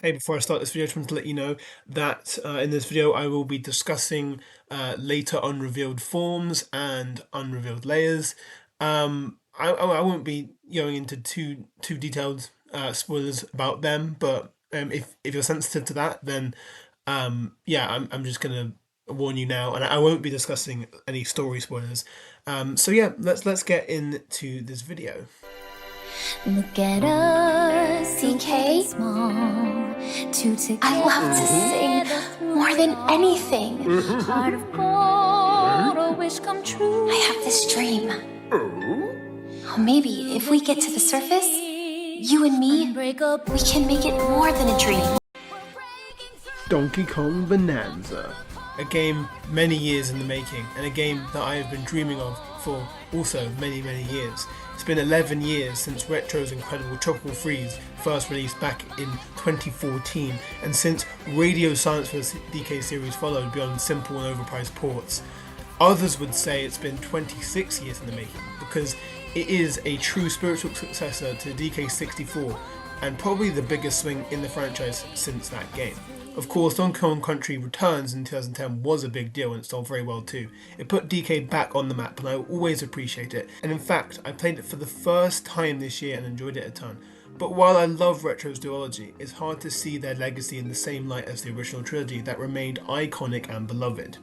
Hey, before I start this video, I just want to let you know that in this video I will be discussing later unrevealed forms and unrevealed layers. I won't be going into too detailed spoilers about them, but if you're sensitive to that, then yeah, I'm just gonna warn you now, and I won't be discussing any story spoilers. So yeah, let's get into this video. Look at us, DK. Small, two together. I love to sing more than anything. Heart of gold, a wish come true. I have this dream. Oh, maybe if we get to the surface, you and me, we can make it more than a dream. Donkey Kong Bananza, a game many years in the making, and a game that I have been dreaming of for also many years. It's been 11 years since Retro's incredible Tropical Freeze first released back in 2014, and since Radio Silence for the DK series followed beyond simple and overpriced ports. Others would say it's been 26 years in the making, because it is a true spiritual successor to DK64, and probably the biggest swing in the franchise since that game. Of course, Donkey Kong Country Returns in 2010 was a big deal and it sold very well too. It put DK back on the map and I always appreciate it, and in fact I played it for the first time this year and enjoyed it a ton. But while I love Retro's duology, it's hard to see their legacy in the same light as the original trilogy that remained iconic and beloved.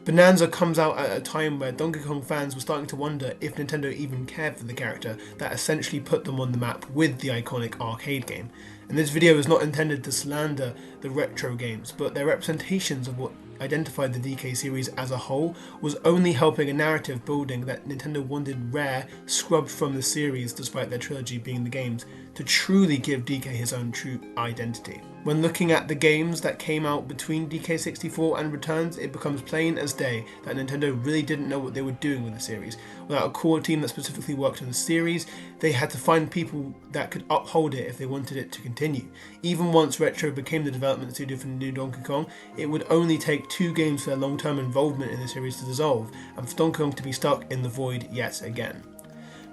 Bananza comes out at a time where Donkey Kong fans were starting to wonder if Nintendo even cared for the character that essentially put them on the map with the iconic arcade game. And this video is not intended to slander the retro games, but their representations of what identified the DK series as a whole was only helping a narrative building that Nintendo wanted Rare scrubbed from the series despite their trilogy being the games to truly give DK his own true identity. When looking at the games that came out between DK64 and Returns, it becomes plain as day that Nintendo really didn't know what they were doing with the series. Without a core team that specifically worked on the series, they had to find people that could uphold it if they wanted it to continue. Even once Retro became the development studio for the new Donkey Kong, it would only take 2 games for their long-term involvement in the series to dissolve, and for Donkey Kong to be stuck in the void yet again.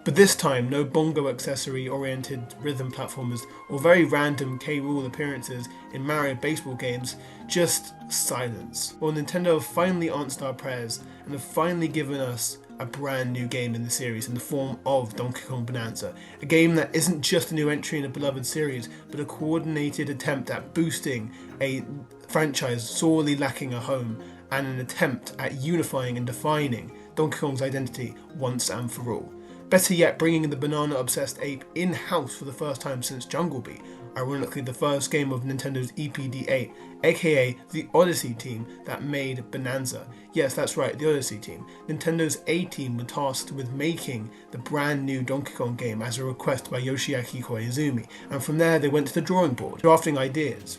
But this time, no bongo accessory oriented rhythm platformers or very random K. Rool appearances in Mario baseball games, just silence. Well, Nintendo have finally answered our prayers and have finally given us a brand new game in the series in the form of Donkey Kong Bananza, a game that isn't just a new entry in a beloved series, but a coordinated attempt at boosting a franchise sorely lacking a home, and an attempt at unifying and defining Donkey Kong's identity once and for all. Better yet, bringing the banana-obsessed ape in-house for the first time since Jungle Beat, ironically the first game of Nintendo's EPD8, aka the Odyssey team that made Bananza. Yes, that's right, the Odyssey team. Nintendo's A-team were tasked with making the brand new Donkey Kong game as a request by Yoshiaki Koizumi, and from there they went to the drawing board, drafting ideas.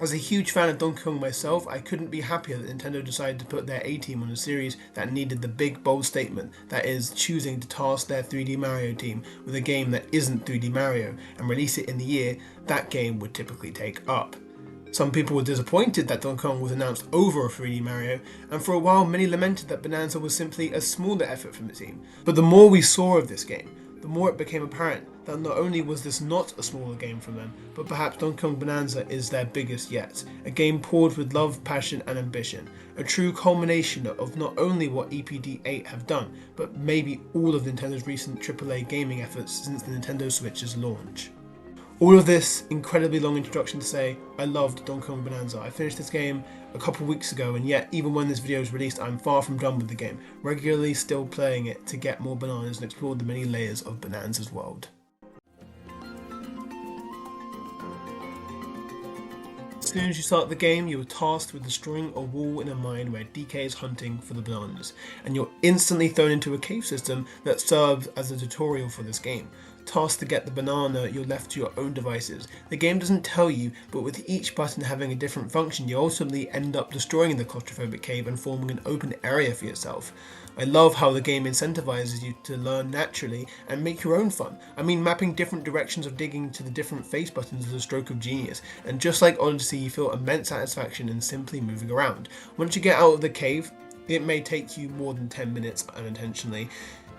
As a huge fan of Donkey Kong myself, I couldn't be happier that Nintendo decided to put their A-team on a series that needed the big bold statement that is choosing to task their 3D Mario team with a game that isn't 3D Mario and release it in the year that game would typically take up. Some people were disappointed that Donkey Kong was announced over a 3D Mario, and for a while many lamented that Bonanza was simply a smaller effort from the team. But the more we saw of this game, the more it became apparent that not only was this not a smaller game from them, but perhaps Donkey Kong Bananza is their biggest yet. A game poured with love, passion and ambition. A true culmination of not only what EPD8 have done, but maybe all of Nintendo's recent AAA gaming efforts since the Nintendo Switch's launch. All of this incredibly long introduction to say, I loved Donkey Kong Bananza. I finished this game a couple weeks ago, and yet even when this video is released I'm far from done with the game, regularly still playing it to get more bananas and explore the many layers of Bananza's world. As soon as you start the game, you are tasked with destroying a wall in a mine where DK is hunting for the bananas, and you're instantly thrown into a cave system that serves as a tutorial for this game. Tasked to get the banana, you're left to your own devices. The game doesn't tell you, but with each button having a different function, you ultimately end up destroying the claustrophobic cave and forming an open area for yourself. I love how the game incentivizes you to learn naturally and make your own fun. I mean, mapping different directions of digging to the different face buttons is a stroke of genius, and just like Odyssey, you feel immense satisfaction in simply moving around. Once you get out of the cave, it may take you more than 10 minutes unintentionally.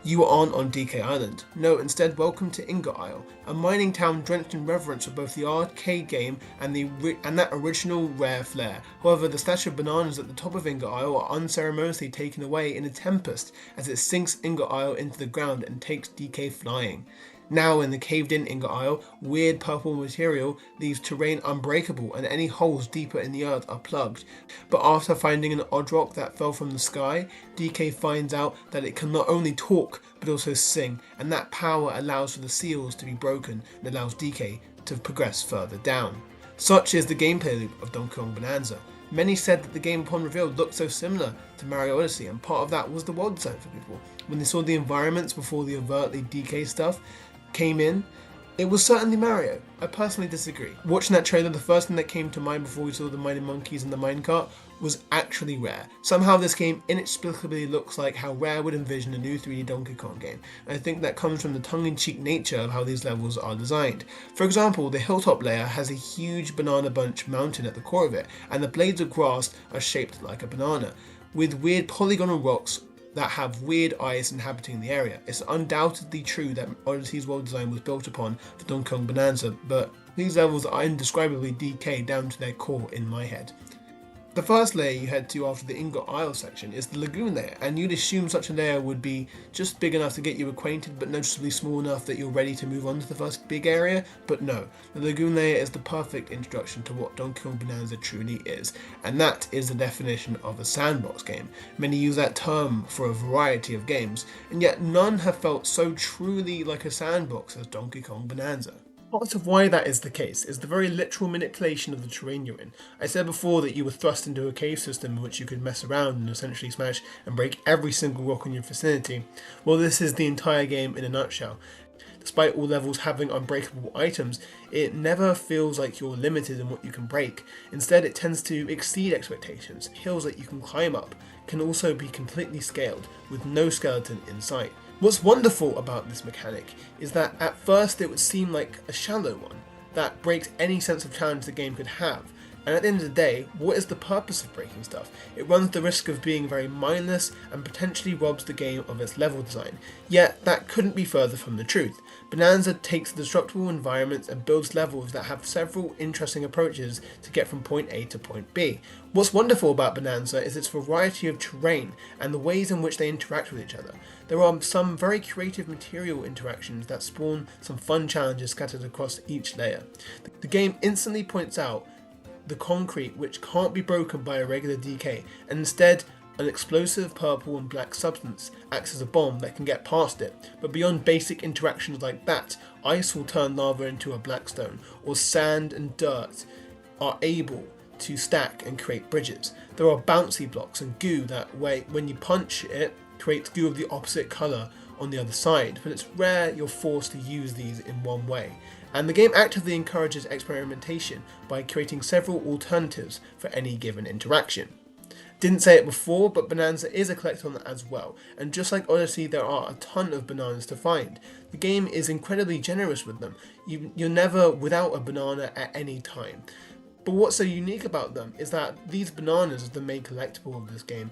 You aren't on DK Island. No, instead welcome to Ingot Isle, a mining town drenched in reverence for both the arcade game and that original rare flair. However, the stash of bananas at the top of Ingot Isle are unceremoniously taken away in a tempest as it sinks Ingot Isle into the ground and takes DK flying. Now in the caved-in Ingot Isle, weird purple material leaves terrain unbreakable and any holes deeper in the earth are plugged. But after finding an odd rock that fell from the sky, DK finds out that it can not only talk but also sing, and that power allows for the seals to be broken and allows DK to progress further down. Such is the gameplay loop of Donkey Kong Bananza. Many said that the game upon reveal looked so similar to Mario Odyssey, and part of that was the world design for people. When they saw the environments before the overtly DK stuff came in, it was certainly Mario. I personally disagree. Watching that trailer, the first thing that came to mind before we saw the mining monkeys and the minecart was actually Rare. Somehow this game inexplicably looks like how Rare would envision a new 3D Donkey Kong game, and I think that comes from the tongue-in-cheek nature of how these levels are designed. For example, the hilltop layer has a huge banana bunch mountain at the core of it, and the blades of grass are shaped like a banana, with weird polygonal rocks that have weird eyes inhabiting the area. It's undoubtedly true that Odyssey's world design was built upon the Donkey Kong Bananza, but these levels are indescribably DK down to their core in my head. The first layer you head to after the Ingot Isle section is the lagoon layer, and you'd assume such a layer would be just big enough to get you acquainted but noticeably small enough that you're ready to move on to the first big area, but no. The lagoon layer is the perfect introduction to what Donkey Kong Bananza truly is, and that is the definition of a sandbox game. Many use that term for a variety of games, and yet none have felt so truly like a sandbox as Donkey Kong Bananza. Part of why that is the case is the very literal manipulation of the terrain you're in. I said before that you were thrust into a cave system in which you could mess around and essentially smash and break every single rock in your vicinity. Well, this is the entire game in a nutshell. Despite all levels having unbreakable items, it never feels like you're limited in what you can break. Instead, it tends to exceed expectations. Hills that you can climb up can also be completely scaled, with no skeleton in sight. What's wonderful about this mechanic is that at first it would seem like a shallow one that breaks any sense of challenge the game could have, and at the end of the day, what is the purpose of breaking stuff? It runs the risk of being very mindless and potentially robs the game of its level design, yet that couldn't be further from the truth. Bananza takes destructible environments and builds levels that have several interesting approaches to get from point A to point B. What's wonderful about Bananza is its variety of terrain and the ways in which they interact with each other. There are some very creative material interactions that spawn some fun challenges scattered across each layer. The game instantly points out the concrete which can't be broken by a regular DK, and instead an explosive purple and black substance acts as a bomb that can get past it. But beyond basic interactions like that, ice will turn lava into a black stone, or sand and dirt are able to stack and create bridges. There are bouncy blocks and goo that when you punch it, creates goo of the opposite colour on the other side, but it's rare you're forced to use these in one way. And the game actively encourages experimentation by creating several alternatives for any given interaction. Didn't say it before, but Bananza is a collectathon as well, and just like Odyssey, there are a ton of bananas to find. The game is incredibly generous with them. You're never without a banana at any time. But what's so unique about them is that these bananas, the main collectible of this game,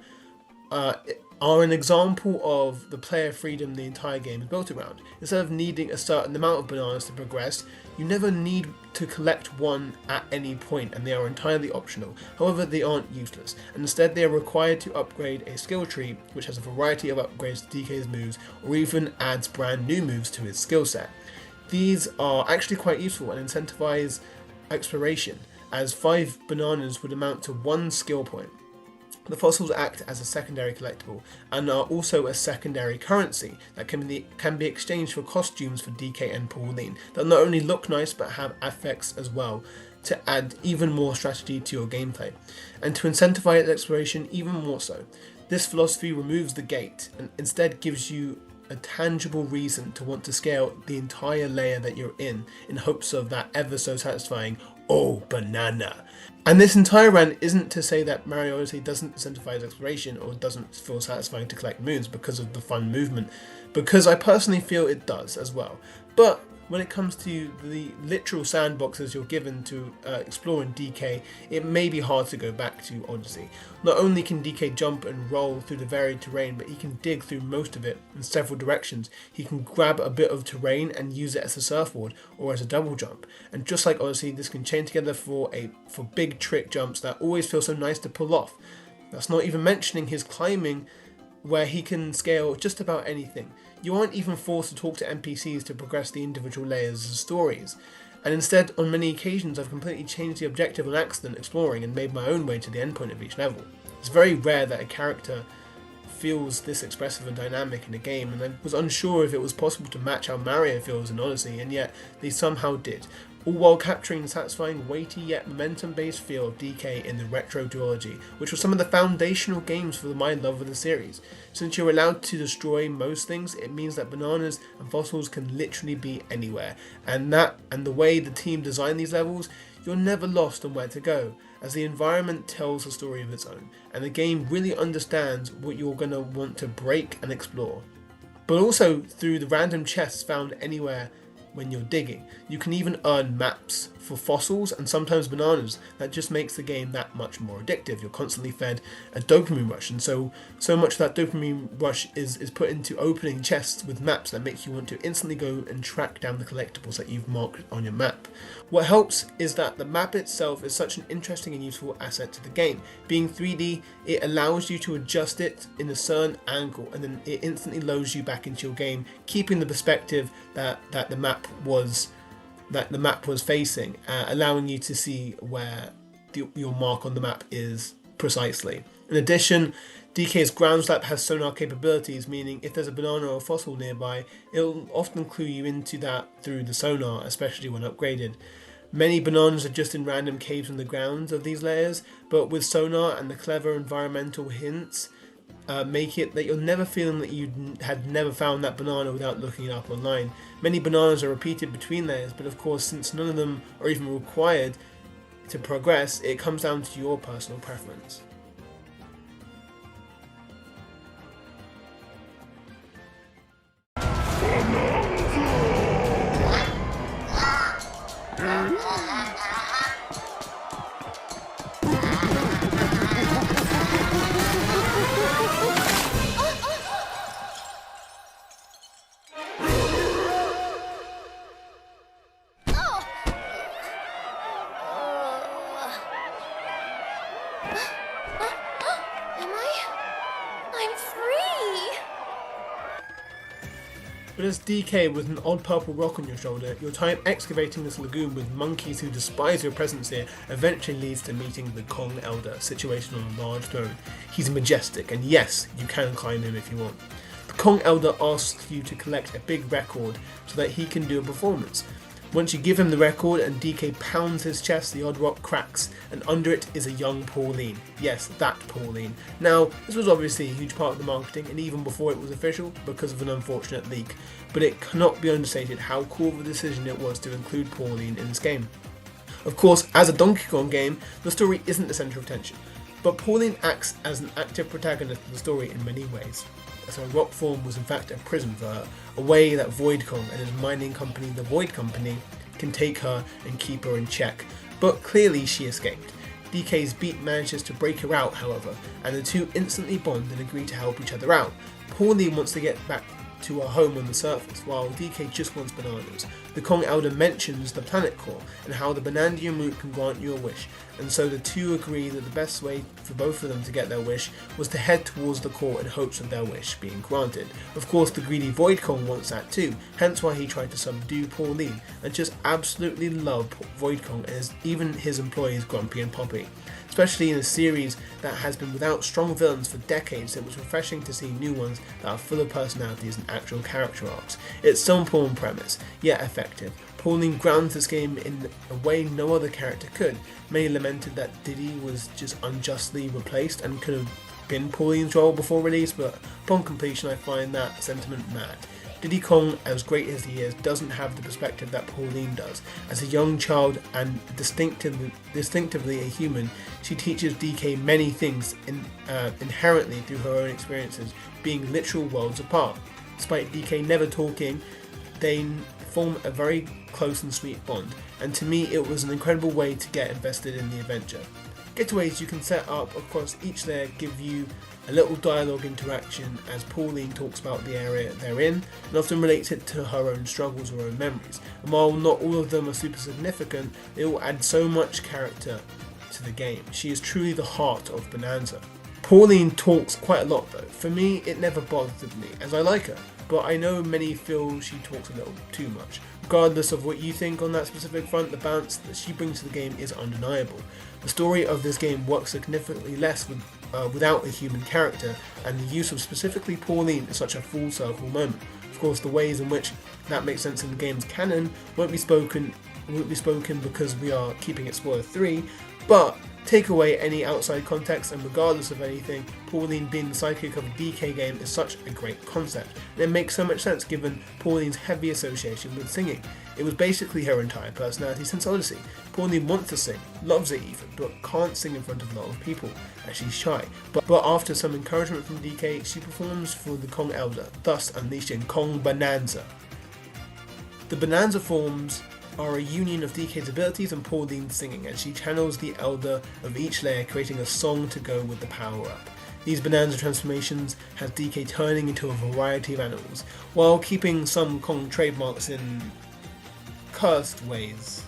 are an example of the player freedom the entire game is built around. Instead of needing a certain amount of bananas to progress, you never need to collect one at any point, and they are entirely optional. However, they aren't useless, and instead they are required to upgrade a skill tree which has a variety of upgrades to DK's moves, or even adds brand new moves to his skill set. These are actually quite useful and incentivize exploration, as 5 bananas would amount to 1 skill point. The fossils act as a secondary collectible and are also a secondary currency that can be exchanged for costumes for DK and Pauline that not only look nice but have effects as well to add even more strategy to your gameplay, and to incentivize exploration even more so. This philosophy removes the gate and instead gives you a tangible reason to want to scale the entire layer that you're in hopes of that ever so satisfying "oh, banana." And this entire rant isn't to say that Mario Odyssey doesn't incentivize exploration or doesn't feel satisfying to collect moons because of the fun movement, because I personally feel it does as well. But when it comes to the literal sandboxes you're given to explore in DK, it may be hard to go back to Odyssey. Not only can DK jump and roll through the varied terrain, but he can dig through most of it in several directions. He can grab a bit of terrain and use it as a surfboard or as a double jump. And just like Odyssey, this can chain together for big trick jumps that always feel so nice to pull off. That's not even mentioning his climbing, where he can scale just about anything. You aren't even forced to talk to NPCs to progress the individual layers of stories. And instead, on many occasions, I've completely changed the objective on accident exploring and made my own way to the endpoint of each level. It's very rare that a character feels this expressive and dynamic in a game, and I was unsure if it was possible to match how Mario feels in Odyssey, and yet they somehow did, all while capturing the satisfying, weighty yet momentum-based feel of DK in the retro duology, which was some of the foundational games for my love of the series. Since you're allowed to destroy most things, it means that bananas and fossils can literally be anywhere, and the way the team designed these levels, you're never lost on where to go, as the environment tells a story of its own, and the game really understands what you're going to want to break and explore. But also through the random chests found anywhere when you're digging. You can even earn maps for fossils and sometimes bananas that just makes the game that much more addictive. You're constantly fed a dopamine rush, and so much of that dopamine rush is put into opening chests with maps that make you want to instantly go and track down the collectibles that you've marked on your map. What helps is that the map itself is such an interesting and useful asset to the game. Being 3D, it allows you to adjust it in a certain angle, and then it instantly loads you back into your game, keeping the perspective that the map was facing, allowing you to see where your mark on the map is precisely. In addition, DK's ground slap has sonar capabilities, meaning if there's a banana or a fossil nearby, it'll often clue you into that through the sonar, especially when upgraded. Many bananas are just in random caves in the ground of these layers, but with sonar and the clever environmental hints, make it that you're never feeling that you had never found that banana without looking it up online. Many bananas are repeated between layers, but of course, since none of them are even required to progress, it comes down to your personal preference. But as DK with an odd purple rock on your shoulder, your time excavating this lagoon with monkeys who despise your presence here eventually leads to meeting the Kong Elder, situated on a large throne. He's majestic, and yes, you can climb him if you want. The Kong Elder asks you to collect a big record so that he can do a performance. Once you give him the record and DK pounds his chest, the odd rock cracks, and under it is a young Pauline. Yes, that Pauline. Now, this was obviously a huge part of the marketing, and even before it was official, because of an unfortunate leak, but it cannot be understated how cool of a decision it was to include Pauline in this game. Of course, as a Donkey Kong game, the story isn't the centre of attention, but Pauline acts as an active protagonist of the story in many ways. So rock form was in fact a prison for her, a way that Void Kong and his mining company, the Void Company, can take her and keep her in check. But clearly she escaped. DK's beat manages to break her out, however, and the two instantly bond and agree to help each other out. Pauline wants to get back to her home on the surface, while DK just wants bananas. The Kong Elder mentions the planet core and how the Banandian route can grant you a wish, and so the two agree that the best way for both of them to get their wish was to head towards the core in hopes of their wish being granted. Of course, the greedy Void Kong wants that too, hence why he tried to subdue Pauline, and just absolutely love Void Kong as even his employees Grumpy and Poppy. Especially in a series that has been without strong villains for decades, it was refreshing to see new ones that are full of personalities and actual character arcs. It's simple in premise, yet effective. Pauline grounds this game in a way no other character could. Many lamented that Diddy was just unjustly replaced and could have been Pauline's role before release, but upon completion I find that sentiment mad. Diddy Kong, as great as he is, doesn't have the perspective that Pauline does. As a young child and distinctively a human, she teaches DK many things inherently through her own experiences, being literal worlds apart. Despite DK never talking, they form a very close and sweet bond, and to me it was an incredible way to get invested in the adventure. Getaways you can set up across each layer give you a little dialogue interaction as Pauline talks about the area they're in and often relates it to her own struggles or own memories. And while not all of them are super significant, they all add so much character to the game. She is truly the heart of Bananza. Pauline talks quite a lot though. For me, it never bothered me, as I like her, but I know many feel she talks a little too much. Regardless of what you think on that specific front, the balance that she brings to the game is undeniable. The story of this game works significantly less without a human character, and the use of specifically Pauline is such a full circle moment. Of course, the ways in which that makes sense in the game's canon won't be spoken because we are keeping it spoiler free, but take away any outside context, and regardless of anything, Pauline being the sidekick of a DK game is such a great concept, and it makes so much sense given Pauline's heavy association with singing. It was basically her entire personality since Odyssey. Pauline wants to sing, loves it even, but can't sing in front of a lot of people, as she's shy. But after some encouragement from DK, she performs for the Kong Elder, thus unleashing Kong Bananza. The Bananza forms are a union of DK's abilities and Pauline's singing, and she channels the Elder of each layer, creating a song to go with the power-up. These Bananza transformations have DK turning into a variety of animals, while keeping some Kong trademarks in cursed ways.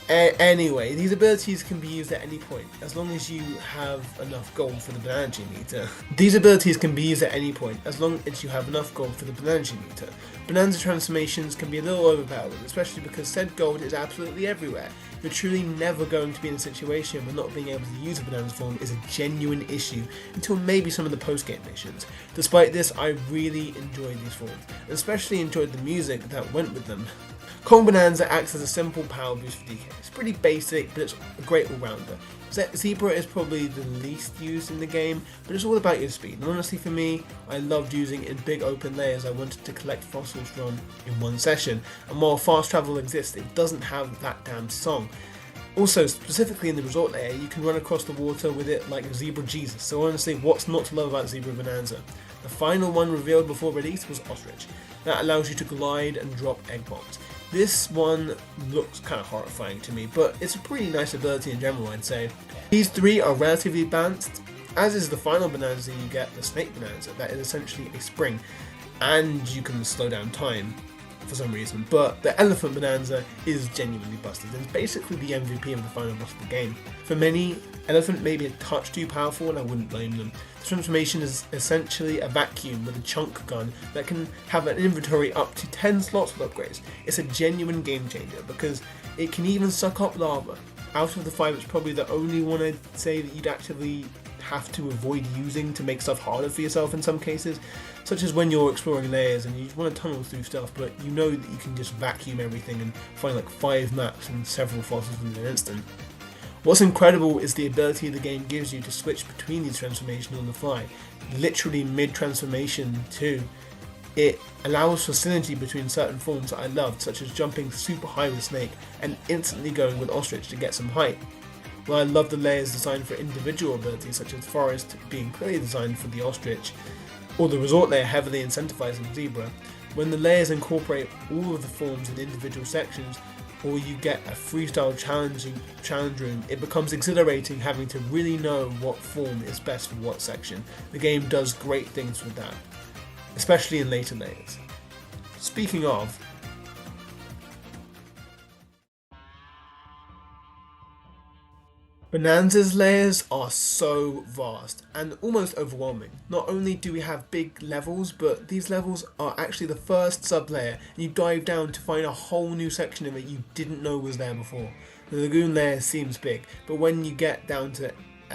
Anyway, these abilities can be used at any point, as long as you have enough gold for the banana meter. These abilities can be used at any point, as long as you have enough gold for the banana meter. Bananza transformations can be a little overpowered, especially because said gold is absolutely everywhere. You're truly never going to be in a situation where not being able to use a Bananza form is a genuine issue until maybe some of the post-game missions. Despite this, I really enjoyed these forms, and especially enjoyed the music that went with them. Kong Bananza acts as a simple power boost for DK. It's pretty basic, but it's a great all-rounder. Zebra is probably the least used in the game, but it's all about your speed. And honestly for me, I loved using it in big open layers I wanted to collect fossils from in one session. And while fast travel exists, it doesn't have that damn song. Also, specifically in the resort layer, you can run across the water with it like a Zebra Jesus. So honestly, what's not to love about Zebra Bananza? The final one revealed before release was Ostrich. That allows you to glide and drop egg bombs. This one looks kind of horrifying to me, but it's a pretty nice ability in general, I'd say. These three are relatively balanced, as is the final Bananza. You get the Snake Bananza, that is essentially a spring, and you can slow down time for some reason, but the Elephant Bananza is genuinely busted and is basically the MVP of the final boss of the game. For many, Elephant may be a touch too powerful, and I wouldn't blame them. The transformation is essentially a vacuum with a chunk gun that can have an inventory up to 10 slots with upgrades. It's a genuine game changer because it can even suck up lava. Out of the 5, it's probably the only one I'd say that you'd actively have to avoid using to make stuff harder for yourself in some cases, such as when you're exploring layers and you want to tunnel through stuff, but you know that you can just vacuum everything and find like 5 maps and several fossils in an instant. What's incredible is the ability the game gives you to switch between these transformations on the fly, literally mid-transformation too. It allows for synergy between certain forms that I loved, such as jumping super high with Snake and instantly going with Ostrich to get some height. While I love the layers designed for individual abilities, such as Forest being clearly designed for the Ostrich, or the Resort layer heavily incentivizing Zebra, when the layers incorporate all of the forms in individual sections, or you get a freestyle challenge room, it becomes exhilarating having to really know what form is best for what section. The game does great things with that, especially in later layers. Speaking of, Bananza's layers are so vast and almost overwhelming. Not only do we have big levels, but these levels are actually the first sub-layer, and you dive down to find a whole new section of it you didn't know was there before. The Lagoon layer seems big, but when you get down to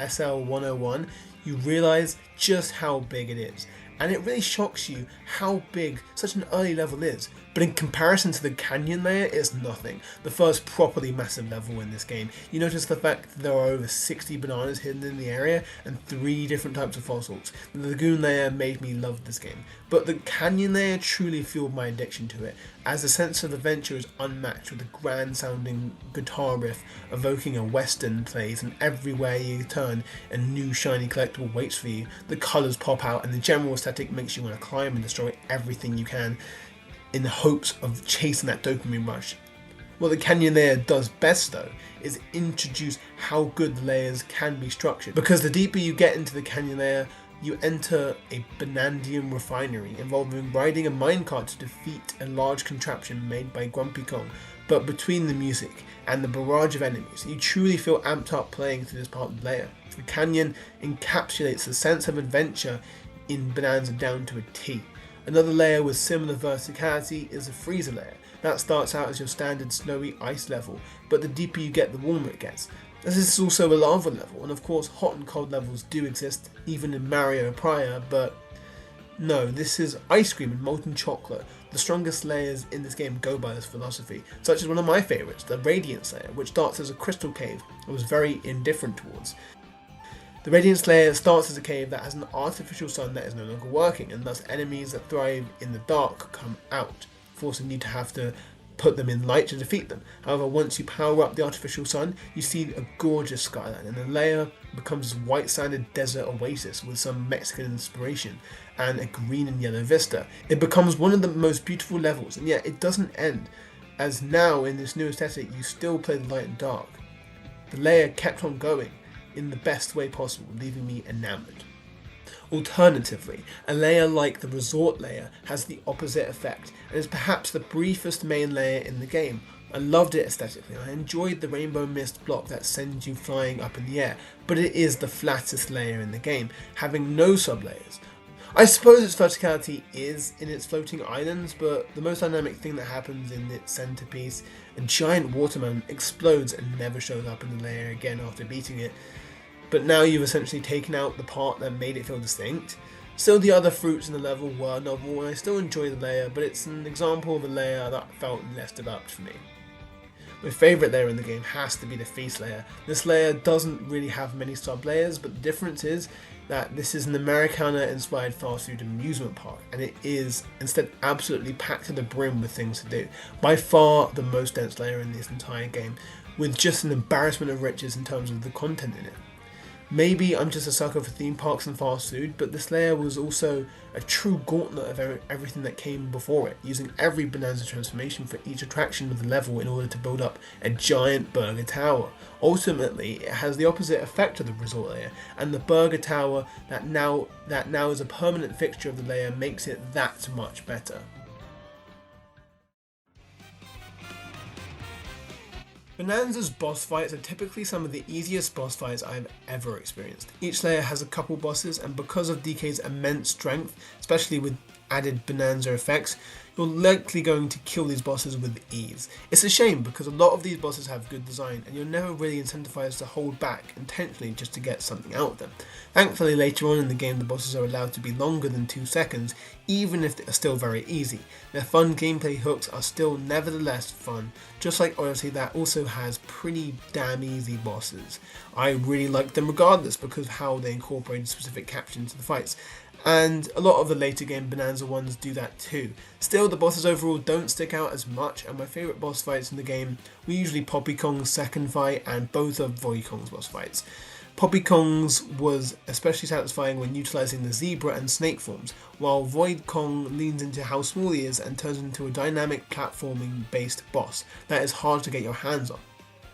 SL 101, you realise just how big it is. And it really shocks you how big such an early level is. But in comparison to the Canyon layer, it's nothing. The first properly massive level in this game. You notice the fact that there are over 60 bananas hidden in the area and 3 different types of fossils. The Lagoon layer made me love this game. But the Canyon layer truly fueled my addiction to it, as the sense of adventure is unmatched with a grand sounding guitar riff evoking a western plays, and everywhere you turn a new shiny collectible waits for you. The colours pop out and the general aesthetic makes you want to climb and destroy everything you can. in the hopes of chasing that dopamine rush. What the canyon layer does best though is introduce how good the layers can be structured, because the deeper you get into the canyon layer, you enter a Banandian refinery involving riding a minecart to defeat a large contraption made by Grumpy Kong. But between the music and the barrage of enemies, you truly feel amped up playing through this part of the layer. The canyon encapsulates the sense of adventure in Bananza down to a T. Another layer with similar verticality is the freezer layer. That starts out as your standard snowy ice level, but the deeper you get, the warmer it gets. This is also a lava level, and of course hot and cold levels do exist even in Mario prior, but no, this is ice cream and molten chocolate. The strongest layers in this game go by this philosophy, such as one of my favourites, the Radiance layer, which starts as a crystal cave I was very indifferent towards. The Radiance layer starts as a cave that has an artificial sun that is no longer working, and thus enemies that thrive in the dark come out, forcing you to have to put them in light to defeat them. However, once you power up the artificial sun, you see a gorgeous skyline, and the layer becomes this white-sanded desert oasis with some Mexican inspiration and a green and yellow vista. It becomes one of the most beautiful levels, and yet it doesn't end, as now in this new aesthetic you still play the light and dark. The layer kept on going in the best way possible, leaving me enamored. Alternatively, a layer like the resort layer has the opposite effect and is perhaps the briefest main layer in the game. I loved it aesthetically. I enjoyed the rainbow mist block that sends you flying up in the air, but it is the flattest layer in the game, having no sub-layers. I suppose its verticality is in its floating islands, but the most dynamic thing that happens in its centerpiece, a giant watermelon, explodes and never shows up in the layer again after beating it. But now you've essentially taken out the part that made it feel distinct. Still, the other fruits in the level were novel, and I still enjoy the layer, but it's an example of a layer that felt less developed for me. My favourite layer in the game has to be the feast layer. This layer doesn't really have many sub-layers, but the difference is that this is an Americana-inspired fast food amusement park, and it is instead absolutely packed to the brim with things to do. By far the most dense layer in this entire game, with just an embarrassment of riches in terms of the content in it. Maybe I'm just a sucker for theme parks and fast food, but this layer was also a true gauntlet of everything that came before it, using every Bananza transformation for each attraction of the level in order to build up a giant burger tower. Ultimately, it has the opposite effect of the resort layer, and the burger tower that now is a permanent fixture of the layer makes it that much better. Bananza's boss fights are typically some of the easiest boss fights I've ever experienced. Each layer has a couple bosses, and because of DK's immense strength, especially with added Bananza effects, you're likely going to kill these bosses with ease. It's a shame because a lot of these bosses have good design and you're never really incentivized to hold back intentionally just to get something out of them. Thankfully, later on in the game the bosses are allowed to be longer than 2 seconds, even if they are still very easy. Their fun gameplay hooks are still nevertheless fun, just like Odyssey that also has pretty damn easy bosses. I really liked them regardless because of how they incorporated specific captions to the fights. And a lot of the later game Bananza ones do that too. Still, the bosses overall don't stick out as much, and my favourite boss fights in the game were usually Poppy Kong's second fight and both of Void Kong's boss fights. Poppy Kong's was especially satisfying when utilising the zebra and snake forms, while Void Kong leans into how small he is and turns into a dynamic platforming based boss that is hard to get your hands on.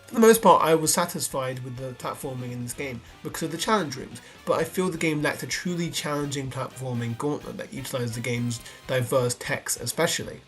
For the most part, I was satisfied with the platforming in this game because of the challenge rooms, but I feel the game lacked a truly challenging platforming gauntlet that utilised the game's diverse techs especially.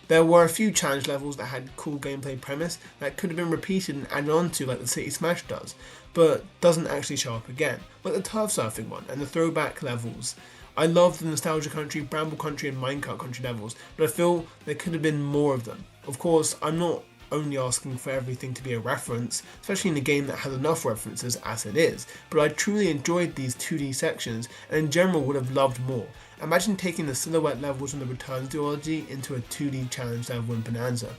There were a few challenge levels that had cool gameplay premise that could have been repeated and added on to like the City Smash does, but doesn't actually show up again, like the turf surfing one and the throwback levels. I love the Nostalgia Country, Bramble Country and Minecart Country levels, but I feel there could have been more of them. Of course, I'm not only asking for everything to be a reference, especially in a game that has enough references as it is, but I truly enjoyed these 2D sections and in general would have loved more. Imagine taking the silhouette levels from the Return duology into a 2D challenge level in Bananza,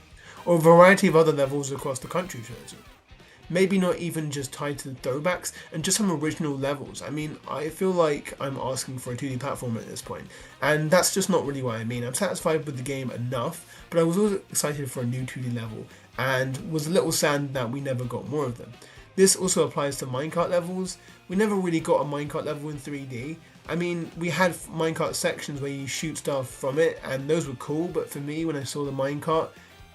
or a variety of other levels across the country trilogy. Maybe not even just tied to the throwbacks, and just some original levels. I mean, I feel like I'm asking for a 2D platform at this point, and that's just not really what I mean. I'm satisfied with the game enough, but I was also excited for a new 2D level, and was a little sad that we never got more of them. This also applies to minecart levels. We never really got a minecart level in 3D. I mean, we had minecart sections where you shoot stuff from it, and those were cool, but for me, when I saw the minecart,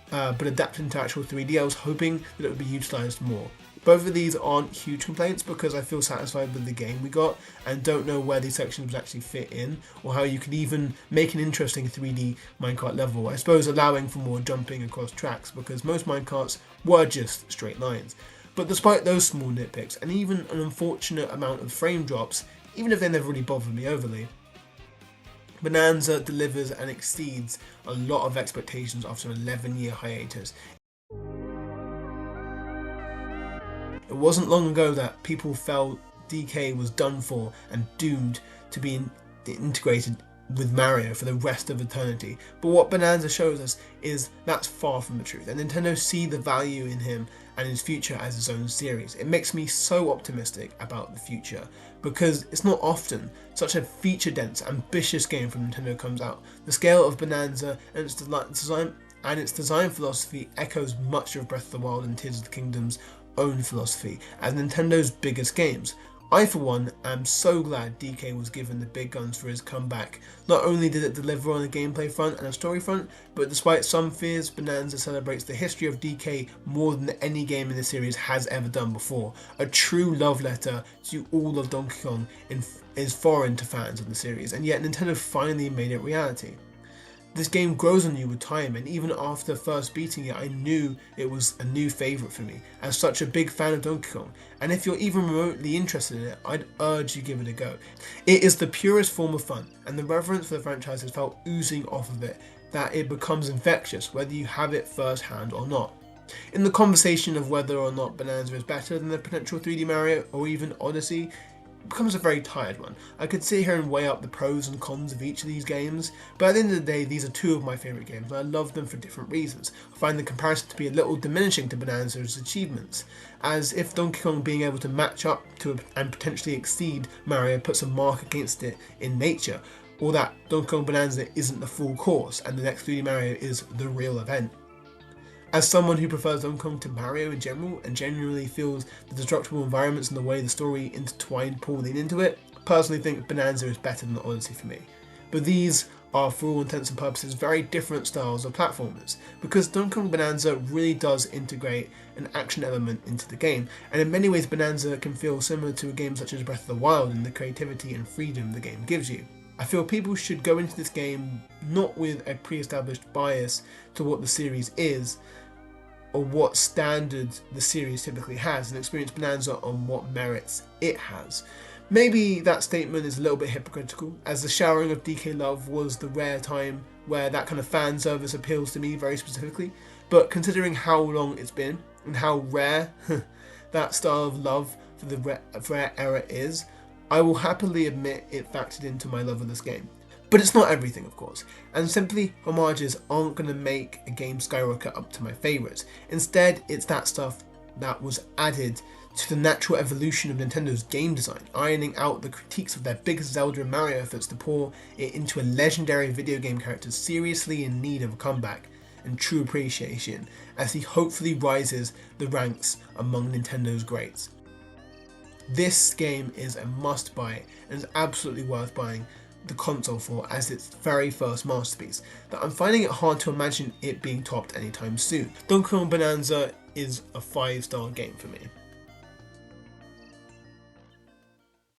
but adapted into actual 3D, I was hoping that it would be utilised more. Both of these aren't huge complaints because I feel satisfied with the game we got and don't know where these sections would actually fit in or how you could even make an interesting 3D minecart level. I suppose allowing for more jumping across tracks because most minecarts were just straight lines. But despite those small nitpicks and even an unfortunate amount of frame drops, even if they never really bothered me overly, Bananza delivers and exceeds a lot of expectations after an 11-year hiatus. It wasn't long ago that people felt DK was done for and doomed to be integrated with Mario for the rest of eternity, but what Bananza shows us is that's far from the truth, and Nintendo see the value in him and his future as his own series. It makes me so optimistic about the future, because it's not often such a feature-dense, ambitious game from Nintendo comes out. The scale of Bananza and its design philosophy echoes much of Breath of the Wild and Tears of the Kingdom's own philosophy as Nintendo's biggest games. I, for one, am so glad DK was given the big guns for his comeback. Not only did it deliver on a gameplay front and a story front, but despite some fears, Bananza celebrates the history of DK more than any game in the series has ever done before. A true love letter to all of Donkey Kong is foreign to fans of the series, and yet Nintendo finally made it reality. This game grows on you with time, and even after first beating it, I knew it was a new favourite for me, as such a big fan of Donkey Kong, and if you're even remotely interested in it, I'd urge you give it a go. It is the purest form of fun, and the reverence for the franchise has felt oozing off of it, that it becomes infectious whether you have it first hand or not. In the conversation of whether or not Bananza is better than the potential 3D Mario or even Odyssey, becomes a very tired one. I could sit here and weigh up the pros and cons of each of these games, but at the end of the day, these are two of my favourite games, and I love them for different reasons. I find the comparison to be a little diminishing to Bananza's achievements, as if Donkey Kong being able to match up to and potentially exceed Mario puts a mark against it in nature, or that Donkey Kong Bananza isn't the full course and the next 3D Mario is the real event. As someone who prefers Donkey Kong to Mario in general and genuinely feels the destructible environments and the way the story intertwined poorly into it, I personally think Bananza is better than Odyssey for me. But these are, for all intents and purposes, very different styles of platformers, because Donkey Kong Bananza really does integrate an action element into the game, and in many ways Bananza can feel similar to a game such as Breath of the Wild in the creativity and freedom the game gives you. I feel people should go into this game not with a pre-established bias to what the series is, or what standards the series typically has, and experience Bananza on what merits it has. Maybe that statement is a little bit hypocritical, as the showering of DK love was the rare time where that kind of fan service appeals to me very specifically, but considering how long it's been, and how rare that style of love for the rare era is, I will happily admit it factored into my love of this game. But it's not everything, of course, and simply homages aren't going to make a game skyrocket up to my favourites. Instead, it's that stuff that was added to the natural evolution of Nintendo's game design, ironing out the critiques of their biggest Zelda and Mario efforts to pour it into a legendary video game character seriously in need of a comeback and true appreciation as he hopefully rises the ranks among Nintendo's greats. This game is a must-buy and is absolutely worth buying the console for as its very first masterpiece, that I'm finding it hard to imagine it being topped anytime soon. Donkey Kong Bananza is a 5-star game for me.